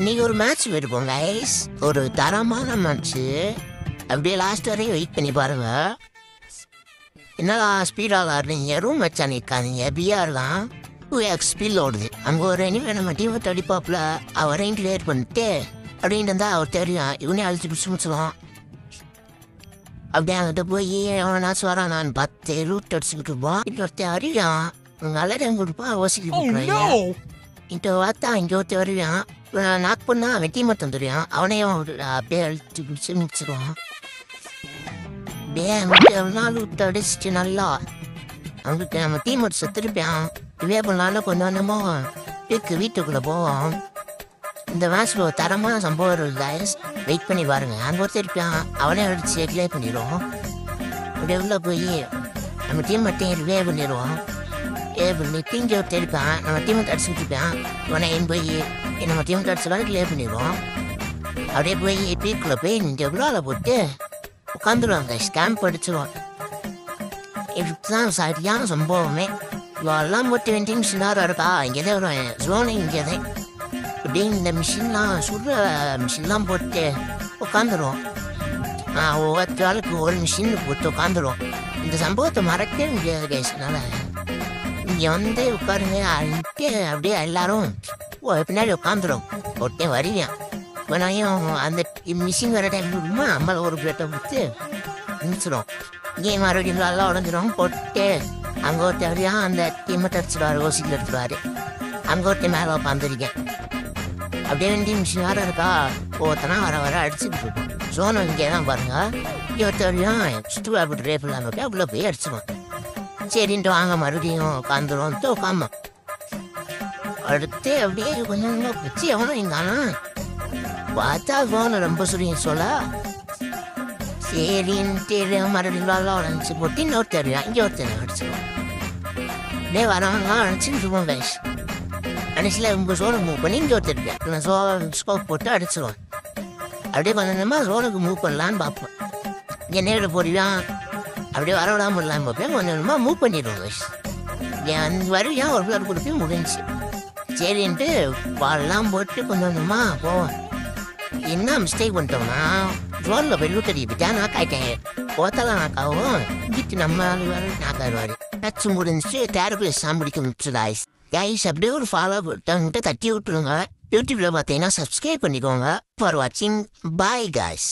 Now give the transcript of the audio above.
இன்னைக்கு ஒரு match விடுப்போம் guys. ஒரு தரமான மேட்ச்சு. அப்படியே லாஸ்ட் வரையும் வெயிட் பண்ணி பாருங்க. என்னடா ஸ்பீடாக ஆடுறீங்க, ரூம் வச்சா நிற்காதீங்க, பிஆர் தான் 2x ஸ்பீடில் ஓடுது. அங்கே ஒரு இனிமே நம்ம டீமை தடிப்பாப்புல அவரையும் கிளியர் பண்ணிட்டு அப்படின்னு இருந்தால் அவர் தெரியும் இவனே அழிச்சு பிடிச்சி முடிச்சிடும். அப்படியே அங்கிட்ட போய் அவனாச்சும் வரான். நான் 10 ரூட் அடிச்சுக்கிட்டு இருப்போம். இன்னொருத்த அறியான் நல்ல டைம் கொடுப்பா யோசிக்கிட்டு இங்கே பார்த்தா இங்கே ஒருத்த வருவான். நாக் பண்ணா வெட்டி மட்டும் தெரியும். அவனையும் அப்படியே அழிச்சு பிடிச்சி முடிச்சிடுவான். நாள் விட்டு அடிச்சுட்டு நல்லா அவங்களுக்கு நம்ம டீம் ஒரு செத்துருப்பான். இதே பண்ணாலும் கொஞ்சம் கொஞ்சமாக வீட்டுக்குள்ளே போவோம். இந்த மேட்ச்சில் ஒரு தரமான சம்பவம் கைஸ், வெயிட் பண்ணி பாருங்க. அங்கே ஒருத்தர் இருப்பான், அவனே அடிச்சு கிளியர் பண்ணிடுவோம். அப்படியே உள்ளே போய் நம்ம டீம் மட்டும் கிளியர் பண்ணிடுவோம். பண்ணி தீங்கி ஒருத்தர் இருப்பான், நம்ம டீமை அடிச்சுட்டு இருப்பான். இவனை போய் நம்ம டீமை அடிச்சதாலும் கிளியர் பண்ணிடுவோம். அப்படியே போய் பீக்குள்ளே போய் இங்கே விழாவில் போட்டு உட்காந்துருவாங்க. ஸ்கேம்ப் அடிச்சிடுவோம். இதுதான் சரியான சம்பவமே. இவெல்லாம் போட்டு வெண்டிங் சின்னாரம் இருக்கா, இங்கே தான் வருவேன் ஜோனு இங்கே தான். அப்படியே இந்த மிஷின்லாம் சுடுற மிஷின்லாம் போட்டு உட்காந்துருவோம். ஒவ்வொரு ஆளுக்கு ஒரு மிஷின் போட்டு உட்காந்துருவோம். இந்த சம்பவத்தை மறக்கவே முடியாது கைஸ்னால. இங்கே வந்து உட்காருங்க அன்ட்டு அப்படியே எல்லாரும் பின்னாடி உட்காந்துரும். ஒட்டே வருவேன். இப்போனாயும் அந்த மிஷின் வர டைம் நம்மளை ஒரு பிளேட்டை கொடுத்து நிமிச்சிடும். இங்கே மறுபடியும் நல்லா உடஞ்சிடும். போட்டு அங்கே ஒருத்த வரையா அந்த டீமை தடிச்சிடுவார், ஓசிக்கில் எடுத்துடுவார். அங்கே ஒருத்த மேலே உட்காந்துருக்கேன். அப்படியே வேண்டிய மிஷின் வேறு இருக்கா, ஒருத்தனா வர வர அடிச்சுக்கிட்டு இருக்கோம். சோனம் இங்கே தான் பாருங்க. இங்கே ஒருத்த வரையும் சுற்று அப்படி ரேப் இல்லாமல் அவ்வளோ போய் அடிச்சிடுவோம். சரின்ட்டு வாங்க மறுபடியும் உட்காந்துரும் உட்காம அடுத்து அப்படியே கொஞ்சம் வச்சு எவனும் இங்கானா பார்த்தா சோனம் ரொம்ப சொல்ல சரின்ட்டு மறுபடியும் நல்லா உடஞ்சி போட்டு இன்னொருத்தர் இங்கே ஒருத்தர் அடிச்சிடுவோம். அப்படியே வரவங்க அடிச்சுட்டு இருப்போம் கைஸ். கடைசியில் உங்கள் சோனுக்கு மூவ் பண்ணி இங்கே ஒருத்தர் இருக்கேன் ஸ்கோப் போட்டு அடிச்சிடுவோம். அப்படியே கொஞ்சமாக சோனுக்கு மூவ் பண்ணலான்னு பார்ப்போம். இங்கே நேரில் போடுவான், அப்படியே வர விடாமல் இல்லாமல் பார்ப்பேன். கொஞ்சம் கொஞ்சமாக மூவ் பண்ணிடுவோம் கைஸ். என் வருவியா ஒரு பிள்ளை கொடுப்பே முடிஞ்சு சரின்ட்டு பால்லாம் போட்டு கொஞ்சம் கொஞ்சமாக போவோம். என்ன மிஸ்டேக் பண்ணிட்டோம்னா ஜோனில் போய் லூட்டடி விட்டா நாக் ஆகிட்டேன். போத்தாலாம் நாக்காவும் வீட்டு நம்ம வேறு நாக்காருவார். டச்சு முடிஞ்சு தேரப்பில் சாம்பிடிக்க முடிச்சுடாய்ஸ் கைஸ். அப்படியே ஒரு ஃபாலோ பண்ணிட்டு தட்டி விட்டுருங்க. யூடியூப்பில் பார்த்தீங்கன்னா சப்ஸ்கிரைப் பண்ணிக்கோங்க. ஃபார் வாட்சிங். Bye guys.